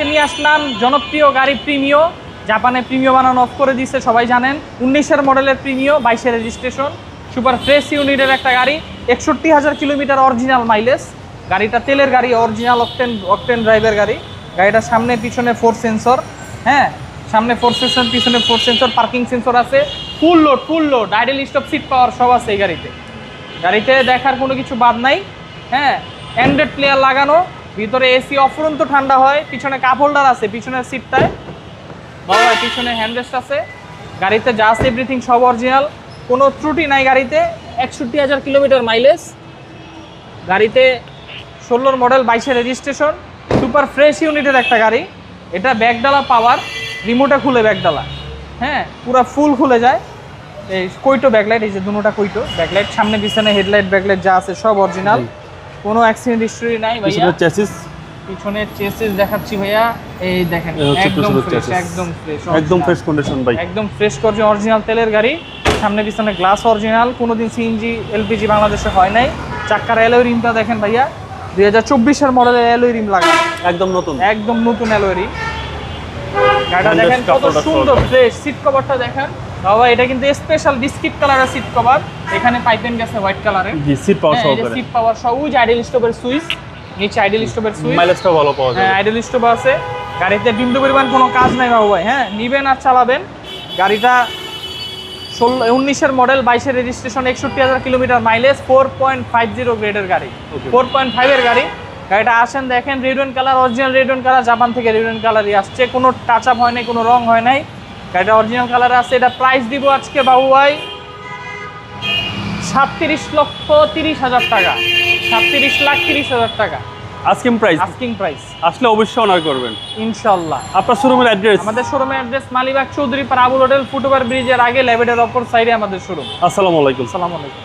নিয়ে আসলাম জনপ্রিয় গাড়ি প্রিমিও। জাপানে প্রিমিও বানানো অফ করে দিচ্ছে, সবাই জানেন। 19-এর মডেলের প্রিমিও, 22-এর রেজিস্ট্রেশন, সুপার ফ্রেশ ইউনিটের একটা গাড়ি। 61,000 কিলোমিটার অরিজিনাল মাইলেজ। গাড়িটা তেলের গাড়ি, অরিজিনাল অকটেন ড্রাইভের গাড়ি। গাড়িটার সামনে পিছনে 4 সেন্সর, হ্যাঁ, সামনে 4 সেন্সর, পিছনে 4 সেন্সর, পার্কিং সেন্সর আছে। Full load idle stop seat power সব আছে এই গাড়িতে দেখার কোনো কিছু বাদ নাই। হ্যাঁ, অ্যান্ড্রয়েড প্লেয়ার লাগানো, ভিতরে এসি, অফুরন্ত ঠান্ডা হয়। পিছনে কাপ হোল্ডার আছে পিছনের সিটটায়, বাবা পিছনে হ্যান্ডরেস্ট আছে। গাড়িতে যা আছে এভরিথিং সব অরিজিনাল, কোনো ত্রুটি নাই গাড়িতে। 61,000 কিলোমিটার মাইলেজ। গাড়িতে 16-র মডেল, 22-এর রেজিস্ট্রেশন, সুপার ফ্রেশ ইউনিটের একটা গাড়ি। এটা ব্যাকডালা পাওয়ার, রিমোটে খুলে ব্যাকডালা, হ্যাঁ, পুরো ফুল খুলে যায়। এই কইটো ব্যাকলাইট, এই যে দুটোটা কইটো ব্যাকলাইট, সামনে পিছনে হেডলাইট ব্যাকলাইট যা আছে সব অরিজিনাল, কোনো অ্যাক্সিডেন্ট হিস্টরি নাই ভাইয়া। পিছনের চেসিস দেখাচ্ছি ভাইয়া, এই দেখেন একদম ফ্রেশ, একদম ফ্রেশ কন্ডিশন ভাই, একদম ফ্রেশ করছে, অরিজিনাল তেলের গাড়ি। সামনে পিছনে গ্লাস অরিজিনাল, কোনোদিন সিএনজি এলপিজি বাংলাদেশে হয় নাই। চাক্কার অ্যালয় রিমটা দেখেন ভাইয়া, 2024-এর মডেলের অ্যালয় রিম লাগানো, একদম নতুন অ্যালয় রিম। গাড়িটা দেখেন কত সুন্দর ফ্রেশ। সিট কভারটা দেখেন বাবা, এটা কিন্তু স্পেশাল বিস্কিট কালারের সিট কভার। এখানে পাইপেন গেছে হোয়াইট কালারের, সিট পাওয়ার সহকারে। সিট পাওয়ার সবুজ, আইডল স্টপের সুইচ, নিচে আইডল স্টপের সুইচ, মাইলেজটা ভালো পাওয়া যায়। হ্যাঁ, আইডল স্টপ আছে। গাড়িতে বিন্দু পরিমাণ কোনো কাজ নাই বাবু ভাই, হ্যাঁ, নিবেন আর চালাবেন। গাড়িটা 19-এর মডেল, 22-এর রেজিস্ট্রেশন, 61,000 কিলোমিটার মাইলেজ, 4.50 গ্রেডের গাড়ি, 4.5-এর গাড়ি। গাড়িটা আসেন দেখেন, red wine colour, original red wine colour, Japan থেকে রেড ওয়াইন কালারই আসছে, কোনো টাচ আপ হয় নাই, কোনো রং হয় নাই। গাড়িটা অরিজিনাল কালারে আছে। এটা প্রাইস দিব আজকে বাবু ভাই 37,30,30,000 টাকা, 37,30,000 টাকা আস্কিং প্রাইস। আসলে অবশ্যই অনার করবেন ইনশাআল্লাহ। আপনার শোরুমের অ্যাড্রেস? আমাদের শোরুমের address Malibagh Chowdhurypara Abul hotel, foot over ব্রিজের আগে, লেভেলের অপর সাইডে আমাদের শোরুম। আসসালামু আলাইকুম। আসসালামু আলাইকুম।